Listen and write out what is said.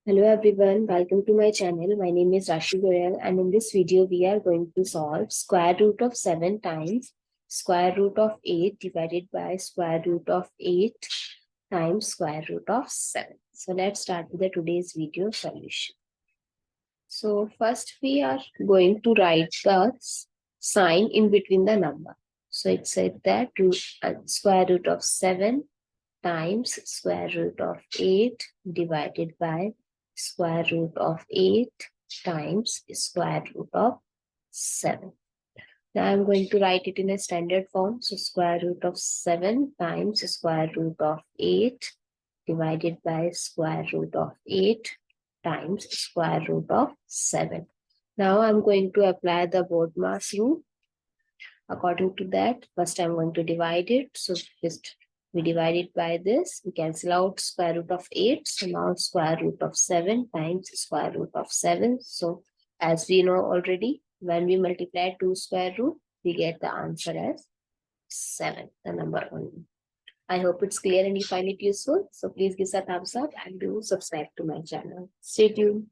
Hello everyone, welcome to my channel. My name is Rashi Goel, and in this video we are going to solve square root of 7 times square root of 8 divided by square root of 8 times square root of 7. So let's start with the today's video solution. So first we are going to write the sign in between the number. So it said that square root of 7 times square root of 8 divided by square root of 8 times square root of 7. Now I'm going to write it in a standard form. So square root of 7 times square root of 8 divided by square root of 8 times square root of 7. Now I'm going to apply the BODMAS rule. According to that, first I'm going to divide it. So just we divide it by this. We cancel out square root of 8. So now square root of 7 times square root of 7. So as we know already, when we multiply two square root, we get the answer as 7, the number only. I hope it's clear and you find it useful. So please give a thumbs up and do subscribe to my channel. Stay tuned.